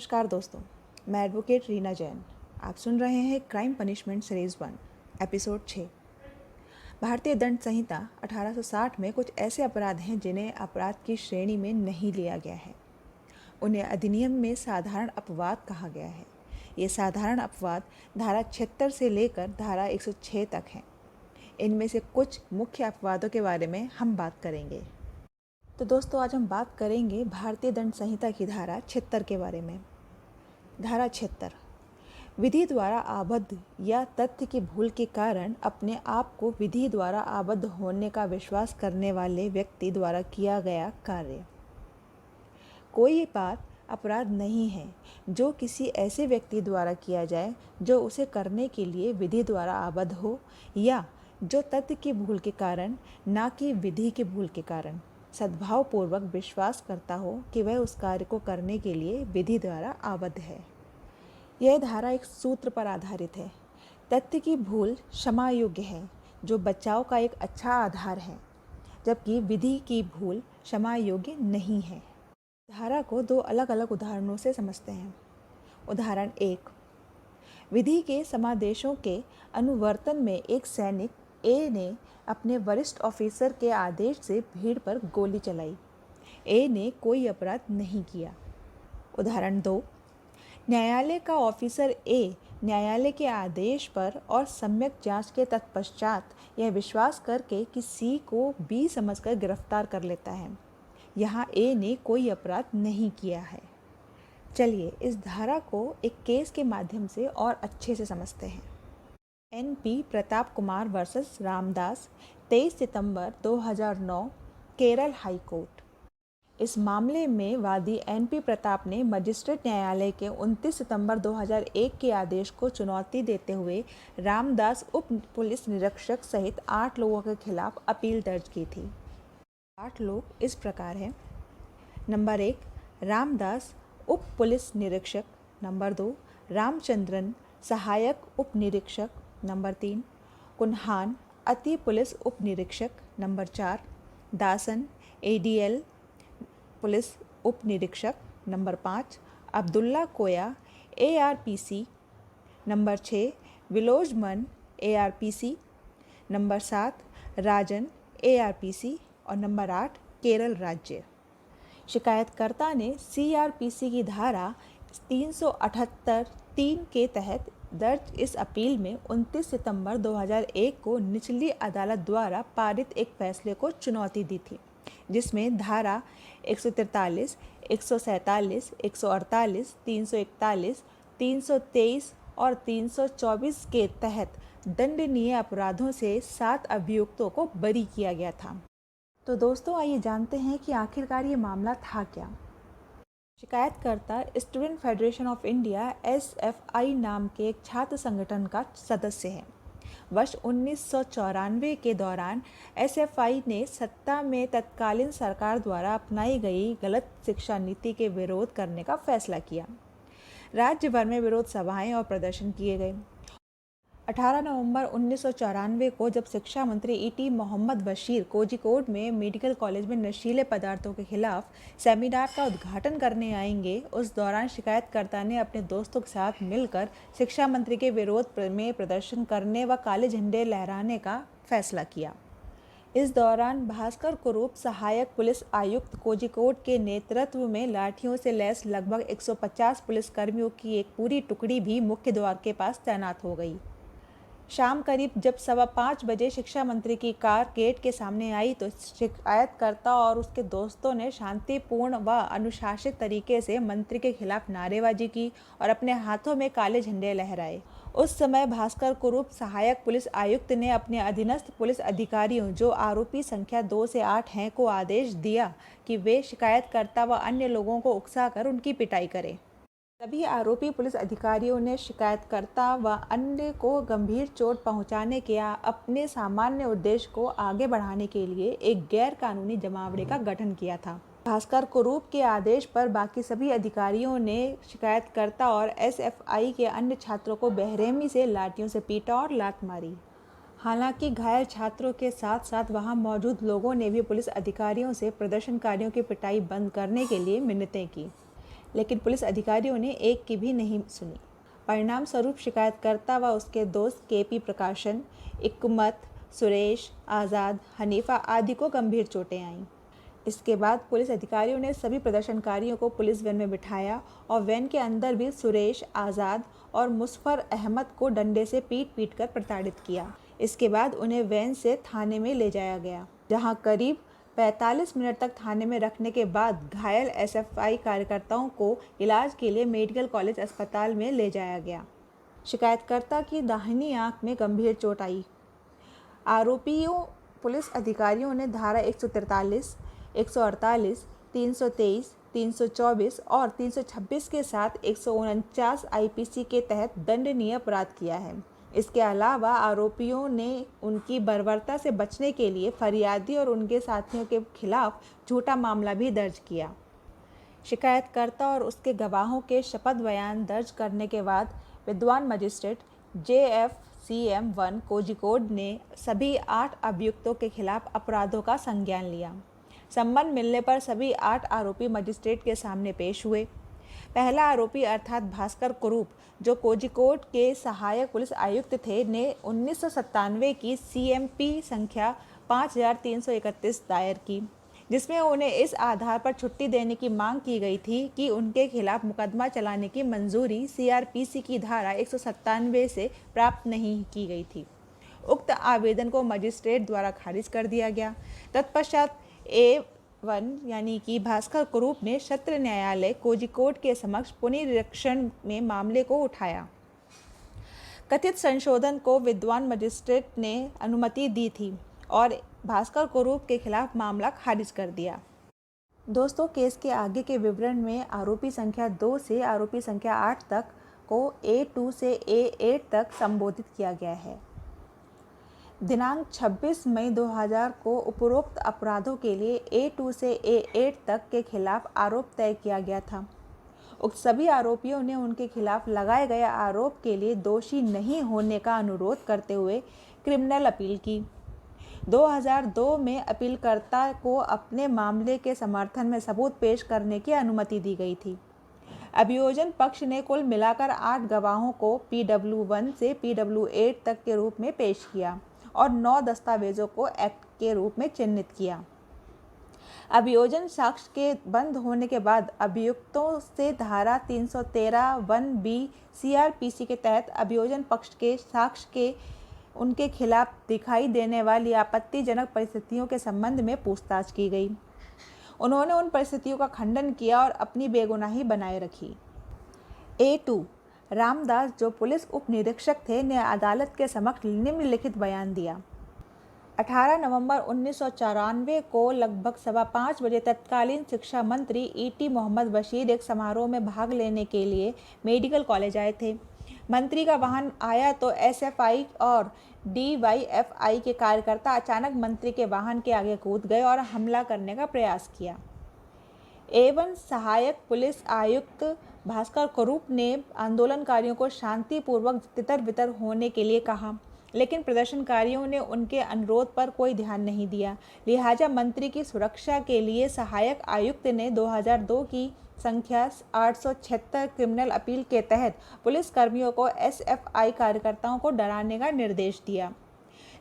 नमस्कार दोस्तों, मैं एडवोकेट रीना जैन। आप सुन रहे हैं क्राइम पनिशमेंट सीरीज़ 1 एपिसोड 6। भारतीय दंड संहिता 1860 में कुछ ऐसे अपराध हैं जिन्हें अपराध की श्रेणी में नहीं लिया गया है। उन्हें अधिनियम में साधारण अपवाद कहा गया है। ये साधारण अपवाद धारा 76 से लेकर धारा 106 तक हैं। इनमें से कुछ मुख्य अपवादों के बारे में हम बात करेंगे। तो दोस्तों, आज हम बात करेंगे भारतीय दंड संहिता की धारा 76 के बारे में। धारा 76 विधि द्वारा आबद्ध या तथ्य की भूल के कारण अपने आप को विधि द्वारा आबद्ध होने का विश्वास करने वाले व्यक्ति द्वारा किया गया कार्य। कोई बात अपराध नहीं है जो किसी ऐसे व्यक्ति द्वारा किया जाए जो उसे करने के लिए विधि द्वारा आबद्ध हो, या जो तथ्य की भूल के कारण, ना कि विधि की भूल के कारण, सद्भावपूर्वक विश्वास करता हो कि वह उस कार्य को करने के लिए विधि द्वारा आबद्ध है। यह धारा एक सूत्र पर आधारित है। तथ्य की भूल क्षमा योग्य है, जो बचाव का एक अच्छा आधार है, जबकि विधि की भूल क्षमा योग्य नहीं है। धारा को दो अलग अलग उदाहरणों से समझते हैं। उदाहरण 1, विधि के समादेशों के अनुवर्तन में एक सैनिक ए ने अपने वरिष्ठ ऑफिसर के आदेश से भीड़ पर गोली चलाई। ए ने कोई अपराध नहीं किया। उदाहरण 2, न्यायालय का ऑफिसर ए न्यायालय के आदेश पर और सम्यक जांच के तत्पश्चात यह विश्वास करके कि सी को बी समझकर गिरफ्तार कर लेता है। यहाँ ए ने कोई अपराध नहीं किया है। चलिए इस धारा को एक केस के माध्यम से और अच्छे से समझते हैं। एन.पी. प्रताप कुमार वर्सेस रामदास, 23 सितंबर 2009, केरल हाई कोर्ट। इस मामले में वादी एन.पी. प्रताप ने मजिस्ट्रेट न्यायालय के 29 सितंबर 2001 के आदेश को चुनौती देते हुए रामदास उप पुलिस निरीक्षक सहित 8 लोगों के खिलाफ अपील दर्ज की थी। 8 लोग इस प्रकार हैं। नंबर 1, रामदास उप पुलिस निरीक्षक। नंबर 2, रामचंद्रन सहायक उप निरीक्षक। नंबर 3, कुन्हान अति पुलिस उप निरीक्षक। नंबर 4, दासन एडीएल पुलिस उप निरीक्षक। नंबर 5, अब्दुल्ला कोया एआरपीसी। नंबर 6, विलोजमन एआरपीसी। नंबर 7, राजन एआरपीसी। और नंबर 8, केरल राज्य। शिकायतकर्ता ने सीआरपीसी की धारा 378(3) के तहत दर्ज इस अपील में 29 सितंबर 2001 को निचली अदालत द्वारा पारित एक फैसले को चुनौती दी थी, जिसमें धारा 143, 147, 148, 341, 323 और 324 के तहत दंडनीय अपराधों से 7 अभियुक्तों को बरी किया गया था। तो दोस्तों, आइए जानते हैं कि आखिरकार ये मामला था क्या। शिकायतकर्ता student federation of India (SFI) नाम के एक छात्र संगठन का सदस्य है। वर्ष 1994 के दौरान एसएफआई ने सत्ता में तत्कालीन सरकार द्वारा अपनाई गई गलत शिक्षा नीति के विरोध करने का फैसला किया। राज्य भर में विरोध सभाएं और प्रदर्शन किए गए। 18 नवंबर 1994 को जब शिक्षा मंत्री ईटी मोहम्मद बशीर कोझिकोड में मेडिकल कॉलेज में नशीले पदार्थों के खिलाफ सेमिनार का उद्घाटन करने आएंगे, उस दौरान शिकायतकर्ता ने अपने दोस्तों के साथ मिलकर शिक्षा मंत्री के विरोध में प्रदर्शन करने व काले झंडे लहराने का फैसला किया। इस दौरान भास्कर कुरूप सहायक पुलिस आयुक्त कोझिकोड के नेतृत्व में लाठियों से लैस लगभग 150 पुलिसकर्मियों की एक पूरी टुकड़ी भी मुख्य द्वार के पास तैनात हो गई। शाम करीब जब 5:15 बजे शिक्षा मंत्री की कार गेट के सामने आई तो शिकायतकर्ता और उसके दोस्तों ने शांतिपूर्ण व अनुशासित तरीके से मंत्री के खिलाफ नारेबाजी की और अपने हाथों में काले झंडे लहराए। उस समय भास्कर कुरूप सहायक पुलिस आयुक्त ने अपने अधीनस्थ पुलिस अधिकारियों, जो आरोपी संख्या 2 से 8 हैं, को आदेश दिया कि वे शिकायतकर्ता व अन्य लोगों को उकसाकर उनकी पिटाई करें। सभी आरोपी पुलिस अधिकारियों ने शिकायतकर्ता व अन्य को गंभीर चोट पहुंचाने के अपने सामान्य उद्देश्य को आगे बढ़ाने के लिए एक गैर कानूनी जमावड़े का गठन किया था। भास्कर कुरूप के आदेश पर बाकी सभी अधिकारियों ने शिकायतकर्ता और एसएफआई के अन्य छात्रों को बेरहमी से लाठियों से पीटा और लात मारी। हालांकि घायल छात्रों के साथ साथ वहां मौजूद लोगों ने भी पुलिस अधिकारियों से प्रदर्शनकारियों की पिटाई बंद करने के लिए मिन्नतें की, लेकिन पुलिस अधिकारियों ने एक की भी नहीं सुनी। परिणाम स्वरूप शिकायतकर्ता व उसके दोस्त केपी प्रकाशन, इकमत, सुरेश, आज़ाद, हनीफा आदि को गंभीर चोटें आईं। इसके बाद पुलिस अधिकारियों ने सभी प्रदर्शनकारियों को पुलिस वैन में बिठाया और वैन के अंदर भी सुरेश, आज़ाद और मुजफ्फर अहमद को डंडे से पीट कर प्रताड़ित किया। इसके बाद उन्हें वैन से थाने में ले जाया गया, जहां करीब 45 मिनट तक थाने में रखने के बाद घायल एसएफआई कार्यकर्ताओं को इलाज के लिए मेडिकल कॉलेज अस्पताल में ले जाया गया। शिकायतकर्ता की दाहिनी आंख में गंभीर चोट आई। आरोपियों पुलिस अधिकारियों ने धारा 143, 148, 323, 324 और 326 के साथ 149 आईपीसी के तहत दंडनीय अपराध किया है। इसके अलावा आरोपियों ने उनकी बर्बरता से बचने के लिए फरियादी और उनके साथियों के खिलाफ झूठा मामला भी दर्ज किया। शिकायतकर्ता और उसके गवाहों के शपथ बयान दर्ज करने के बाद विद्वान मजिस्ट्रेट JFCM1 कोझिकोड ने सभी 8 अभियुक्तों के खिलाफ अपराधों का संज्ञान लिया। सम्मन मिलने पर सभी 8 आरोपी मजिस्ट्रेट के सामने पेश हुए। पहला आरोपी अर्थात भास्कर कुरूप, जो कोझिकोड के सहायक पुलिस आयुक्त थे, ने 1997 की CMP संख्या 5331 दायर की, जिसमें उन्हें इस आधार पर छुट्टी देने की मांग की गई थी कि उनके खिलाफ मुकदमा चलाने की मंजूरी CRPC की धारा 197 से प्राप्त नहीं की गई थी। उक्त आवेदन को मजिस्ट्रेट द्वारा खारिज कर दिया गया। तत्पश्चात A1 यानी कि भास्कर कुरूप ने सत्र न्यायालय कोझिकोड के समक्ष पुनरीक्षण में मामले को उठाया। कथित संशोधन को विद्वान मजिस्ट्रेट ने अनुमति दी थी और भास्कर कुरूप के खिलाफ मामला खारिज कर दिया। दोस्तों, केस के आगे के विवरण में आरोपी संख्या 2 से आरोपी संख्या 8 तक को A2 से A8 तक संबोधित किया गया है। दिनांक 26 मई 2000 को उपरोक्त अपराधों के लिए A2 से A8 तक के खिलाफ आरोप तय किया गया था। उक्त सभी आरोपियों ने उनके खिलाफ लगाए गए आरोप के लिए दोषी नहीं होने का अनुरोध करते हुए क्रिमिनल अपील की। 2002 में अपीलकर्ता को अपने मामले के समर्थन में सबूत पेश करने की अनुमति दी गई थी। अभियोजन पक्ष ने कुल मिलाकर 8 गवाहों को PW1 से PW8 तक के रूप में पेश किया और 9 दस्तावेजों को एक्ट के रूप में चिन्हित किया। अभियोजन साक्ष्य के बंद होने के बाद अभियुक्तों से धारा 313(1)B CRPC के तहत अभियोजन पक्ष के साक्ष्य के उनके खिलाफ दिखाई देने वाली आपत्तिजनक परिस्थितियों के संबंध में पूछताछ की गई। उन्होंने उन परिस्थितियों का खंडन किया और अपनी बेगुनाही बनाए रखी। A2 रामदास, जो पुलिस उप निरीक्षक थे, ने अदालत के समक्ष निम्नलिखित बयान दिया। 18 नवंबर 1994 को लगभग 5:15 बजे तत्कालीन शिक्षा मंत्री E.T. मोहम्मद बशीर एक समारोह में भाग लेने के लिए मेडिकल कॉलेज आए थे। मंत्री का वाहन आया तो SFI और DYFI के कार्यकर्ता अचानक मंत्री के वाहन के आगे कूद गए और हमला करने का प्रयास किया। A1 सहायक पुलिस आयुक्त भास्कर कुरूप ने आंदोलनकारियों को शांतिपूर्वक तितर-बितर होने के लिए कहा, लेकिन प्रदर्शनकारियों ने उनके अनुरोध पर कोई ध्यान नहीं दिया। लिहाजा मंत्री की सुरक्षा के लिए सहायक आयुक्त ने 2002 की संख्या 876 क्रिमिनल अपील के तहत पुलिस कर्मियों को SFI कार्यकर्ताओं को डराने का निर्देश दिया,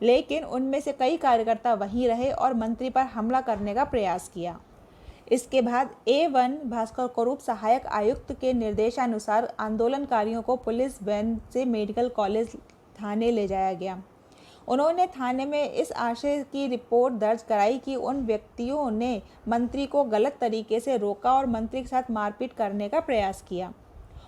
लेकिन उनमें से कई कार्यकर्ता वहीं रहे और मंत्री पर हमला करने का प्रयास किया। इसके बाद A1 भास्कर कुरूप सहायक आयुक्त के निर्देशानुसार आंदोलनकारियों को पुलिस वैन से मेडिकल कॉलेज थाने ले जाया गया। उन्होंने थाने में इस आशय की रिपोर्ट दर्ज कराई कि उन व्यक्तियों ने मंत्री को गलत तरीके से रोका और मंत्री के साथ मारपीट करने का प्रयास किया।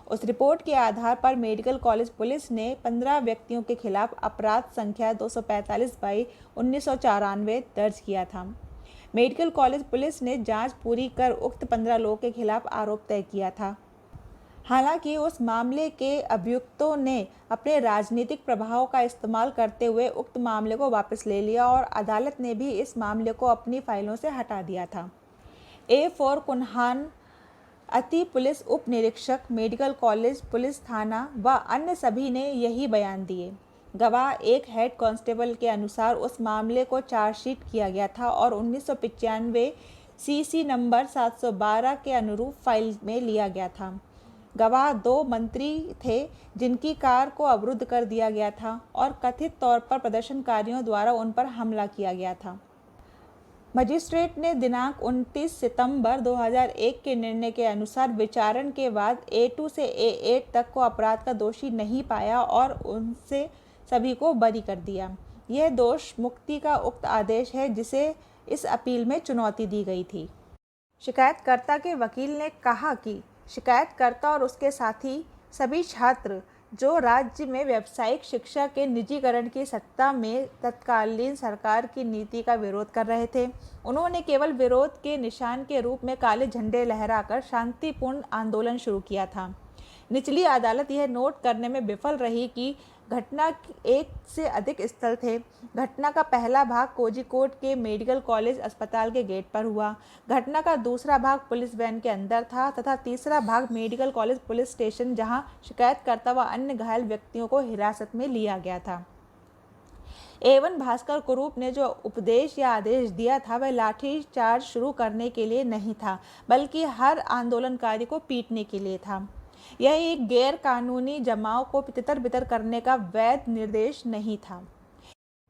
उस रिपोर्ट के आधार पर मेडिकल कॉलेज पुलिस ने 15 व्यक्तियों के खिलाफ अपराध संख्या 245/1994 दर्ज किया था। मेडिकल कॉलेज पुलिस ने जांच पूरी कर उक्त 15 लोगों के खिलाफ आरोप तय किया था। हालांकि उस मामले के अभियुक्तों ने अपने राजनीतिक प्रभाव का इस्तेमाल करते हुए उक्त मामले को वापस ले लिया और अदालत ने भी इस मामले को अपनी फाइलों से हटा दिया था। A4 कुन्हान अति पुलिस उप निरीक्षक, मेडिकल कॉलेज पुलिस थाना व अन्य सभी ने यही बयान दिए। गवाह एक हेड कांस्टेबल के अनुसार उस मामले को चार्जशीट किया गया था और 1995 CC नंबर 712 के अनुरूप फाइल में लिया गया था। गवाह 2 मंत्री थे जिनकी कार को अवरुद्ध कर दिया गया था और कथित तौर पर प्रदर्शनकारियों द्वारा उन पर हमला किया गया था। मजिस्ट्रेट ने दिनांक 29 सितंबर 2001 के निर्णय के अनुसार विचारण के बाद A2 से A8 तक को अपराध का दोषी नहीं पाया और उनसे सभी को बरी कर दिया। यह दोष मुक्ति का उक्त आदेश है जिसे इस अपील में चुनौती दी गई थी। शिकायतकर्ता के वकील ने कहा कि शिकायतकर्ता और उसके साथी सभी छात्र जो राज्य में व्यावसायिक शिक्षा के निजीकरण की सत्ता में तत्कालीन सरकार की नीति का विरोध कर रहे थे। उन्होंने केवल विरोध के निशान के रूप में काले झंडे लहराकर शांतिपूर्ण आंदोलन शुरू किया था। निचली अदालत यह नोट करने में विफल रही कि घटना एक से अधिक स्थल थे। घटना का पहला भाग कोझिकोड के मेडिकल कॉलेज अस्पताल के गेट पर हुआ। घटना का दूसरा भाग पुलिस वैन के अंदर था तथा तीसरा भाग मेडिकल कॉलेज पुलिस स्टेशन जहां शिकायतकर्ता व अन्य घायल व्यक्तियों को हिरासत में लिया गया था। A1 भास्कर कुरूप ने जो उपदेश या आदेश दिया था वह लाठी चार्ज शुरू करने के लिए नहीं था, बल्कि हर आंदोलनकारी को पीटने के लिए था। यह एक गैर कानूनी जमाव को तितर-बितर करने का वैध निर्देश नहीं था।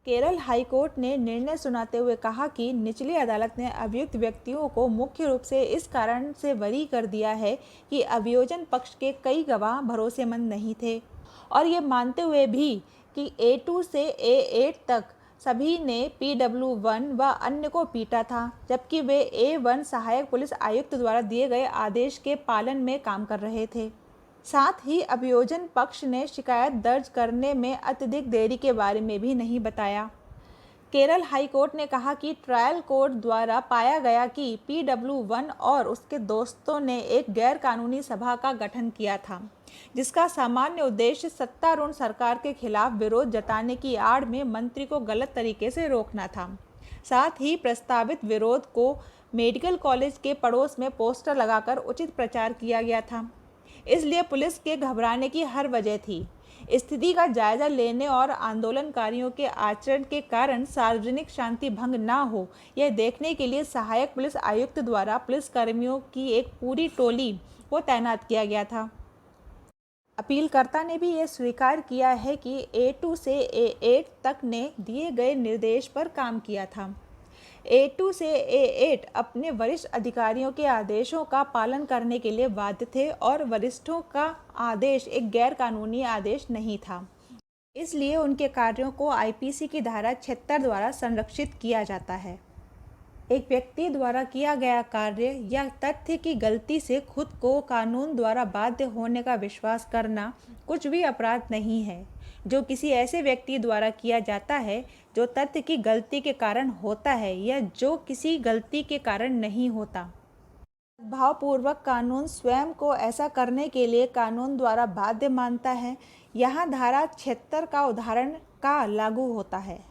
केरल हाईकोर्ट ने निर्णय सुनाते हुए कहा कि निचली अदालत ने अभियुक्त व्यक्तियों को मुख्य रूप से इस कारण से बरी कर दिया है कि अभियोजन पक्ष के कई गवाह भरोसेमंद नहीं थे और ये मानते हुए भी कि A2 से A8 तक सभी ने PW1 व अन्य को पीटा था, जबकि वे A1 सहायक पुलिस आयुक्त द्वारा दिए गए आदेश के पालन में काम कर रहे थे। साथ ही अभियोजन पक्ष ने शिकायत दर्ज करने में अत्यधिक देरी के बारे में भी नहीं बताया। केरल हाईकोर्ट ने कहा कि ट्रायल कोर्ट द्वारा पाया गया कि PW1 और उसके दोस्तों ने एक गैर कानूनी सभा का गठन किया था, जिसका सामान्य उद्देश्य सत्तारूढ़ सरकार के खिलाफ विरोध जताने की आड़ में मंत्री को गलत तरीके से रोकना था। साथ ही प्रस्तावित विरोध को मेडिकल कॉलेज के पड़ोस में पोस्टर लगाकर उचित प्रचार किया गया था। इसलिए पुलिस के घबराने की हर वजह थी। स्थिति का जायजा लेने और आंदोलनकारियों के आचरण के कारण सार्वजनिक शांति भंग न हो, यह देखने के लिए सहायक पुलिस आयुक्त द्वारा पुलिसकर्मियों की एक पूरी टोली को तैनात किया गया था। अपीलकर्ता ने भी यह स्वीकार किया है कि A2 से A8 तक ने दिए गए निर्देश पर काम किया था। A2 से A8 अपने वरिष्ठ अधिकारियों के आदेशों का पालन करने के लिए बाध्य थे और वरिष्ठों का आदेश एक गैर कानूनी आदेश नहीं था। इसलिए उनके कार्यों को IPC की धारा 76 द्वारा संरक्षित किया जाता है। एक व्यक्ति द्वारा किया गया कार्य या तथ्य की गलती से खुद को कानून द्वारा बाध्य होने का विश्वास करना कुछ भी अपराध नहीं है, जो किसी ऐसे व्यक्ति द्वारा किया जाता है जो तथ्य की गलती के कारण होता है या जो किसी गलती के कारण नहीं होता। भावपूर्वक कानून स्वयं को ऐसा करने के लिए कानून द्वारा बाध्य मानता है। यहाँ धारा 76 का उदाहरण का लागू होता है।